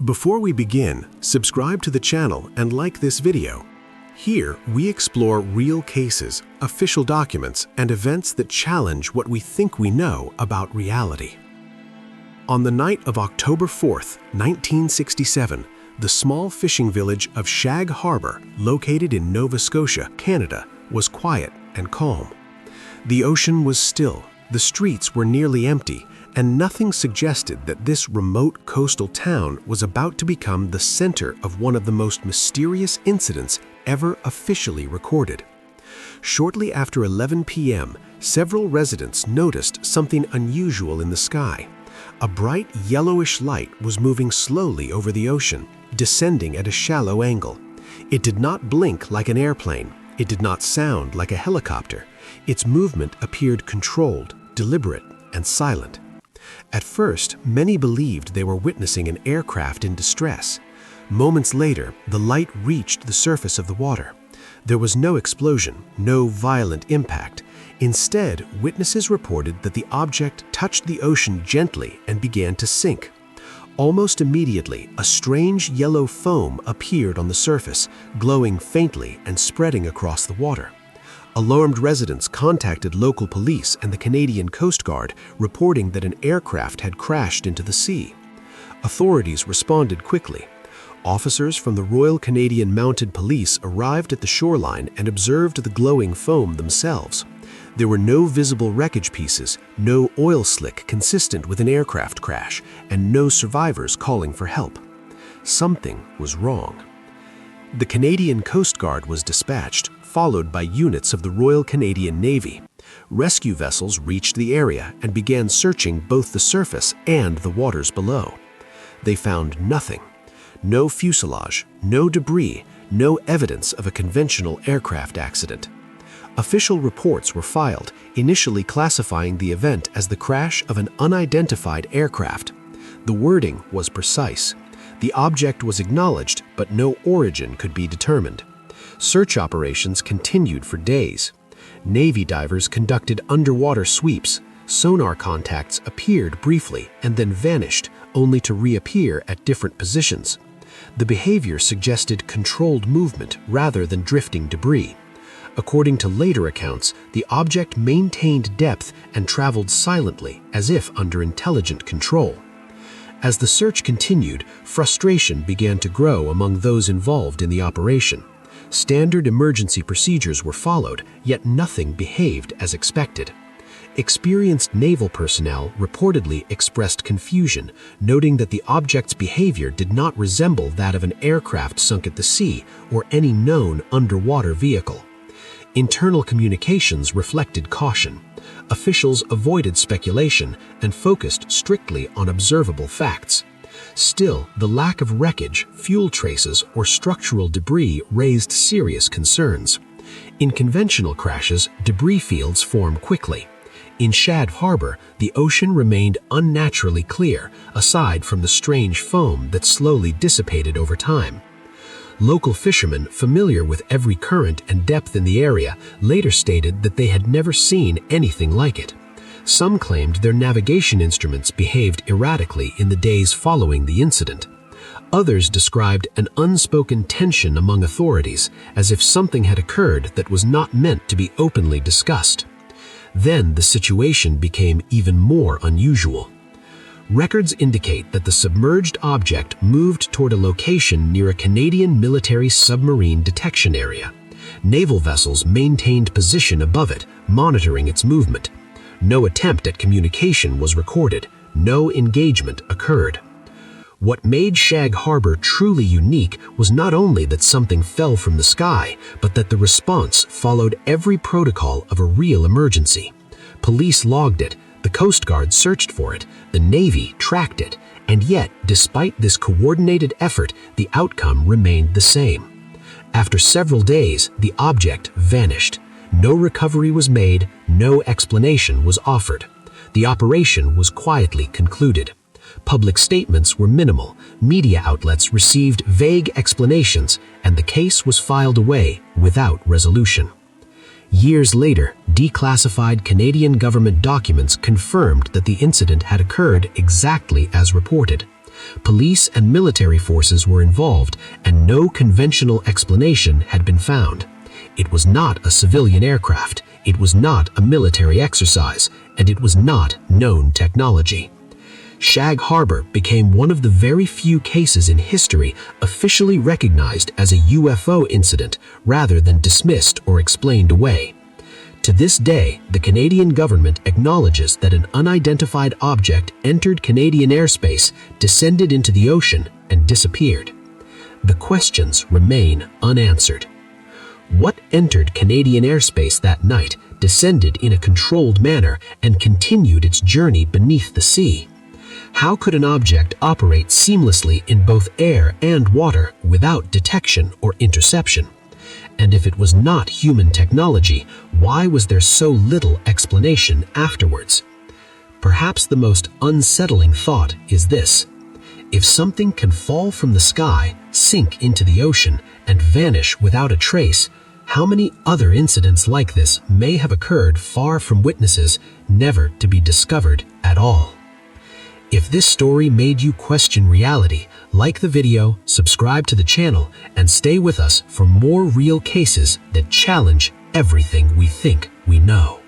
Before we begin, subscribe to the channel and like this video. Here, we explore real cases, official documents, and events that challenge what we think we know about reality. On the night of October 4th, 1967, the small fishing village of Shag Harbour, located in Nova Scotia, Canada, was quiet and calm. The ocean was still, the streets were nearly empty, and nothing suggested that this remote coastal town was about to become the center of one of the most mysterious incidents ever officially recorded. Shortly after 11 p.m., several residents noticed something unusual in the sky. A bright yellowish light was moving slowly over the ocean, descending at a shallow angle. It did not blink like an airplane. It did not sound like a helicopter. Its movement appeared controlled, deliberate, and silent. At first, many believed they were witnessing an aircraft in distress. Moments later, the light reached the surface of the water. There was no explosion, no violent impact. Instead, witnesses reported that the object touched the ocean gently and began to sink. Almost immediately, a strange yellow foam appeared on the surface, glowing faintly and spreading across the water. Alarmed residents contacted local police and the Canadian Coast Guard, reporting that an aircraft had crashed into the sea. Authorities responded quickly. Officers from the Royal Canadian Mounted Police arrived at the shoreline and observed the glowing foam themselves. There were no visible wreckage pieces, no oil slick consistent with an aircraft crash, and no survivors calling for help. Something was wrong. The Canadian Coast Guard was dispatched, followed by units of the Royal Canadian Navy. Rescue vessels reached the area and began searching both the surface and the waters below. They found nothing. No fuselage, no debris, no evidence of a conventional aircraft accident. Official reports were filed, initially classifying the event as the crash of an unidentified aircraft. The wording was precise. The object was acknowledged, but no origin could be determined. Search operations continued for days. Navy divers conducted underwater sweeps. Sonar contacts appeared briefly and then vanished, only to reappear at different positions. The behavior suggested controlled movement rather than drifting debris. According to later accounts, the object maintained depth and traveled silently, as if under intelligent control. As the search continued, frustration began to grow among those involved in the operation. Standard emergency procedures were followed, yet nothing behaved as expected. Experienced naval personnel reportedly expressed confusion, noting that the object's behavior did not resemble that of an aircraft sunk at the sea or any known underwater vehicle. Internal communications reflected caution. Officials avoided speculation and focused strictly on observable facts. Still, the lack of wreckage, fuel traces, or structural debris raised serious concerns. In conventional crashes, debris fields form quickly. In Shag Harbour, the ocean remained unnaturally clear, aside from the strange foam that slowly dissipated over time. Local fishermen, familiar with every current and depth in the area, later stated that they had never seen anything like it. Some claimed their navigation instruments behaved erratically in the days following the incident. Others described an unspoken tension among authorities, as if something had occurred that was not meant to be openly discussed. Then the situation became even more unusual. Records indicate that the submerged object moved toward a location near a Canadian military submarine detection area. Naval vessels maintained position above it, monitoring its movement. No attempt at communication was recorded. No engagement occurred. What made Shag Harbour truly unique was not only that something fell from the sky, but that the response followed every protocol of a real emergency. Police logged it, the Coast Guard searched for it, the Navy tracked it, and yet, despite this coordinated effort, the outcome remained the same. After several days, the object vanished. No recovery was made, no explanation was offered. The operation was quietly concluded. Public statements were minimal, media outlets received vague explanations, and the case was filed away without resolution. Years later, declassified Canadian government documents confirmed that the incident had occurred exactly as reported. Police and military forces were involved, and no conventional explanation had been found. It was not a civilian aircraft, it was not a military exercise, and it was not known technology. Shag Harbour became one of the very few cases in history officially recognized as a UFO incident rather than dismissed or explained away. To this day, the Canadian government acknowledges that an unidentified object entered Canadian airspace, descended into the ocean, and disappeared. The questions remain unanswered. What entered Canadian airspace that night, descended in a controlled manner, and continued its journey beneath the sea? How could an object operate seamlessly in both air and water without detection or interception? And if it was not human technology, why was there so little explanation afterwards? Perhaps the most unsettling thought is this: if something can fall from the sky, sink into the ocean, and vanish without a trace, how many other incidents like this may have occurred far from witnesses, never to be discovered at all? If this story made you question reality, like the video, subscribe to the channel, and stay with us for more real cases that challenge everything we think we know.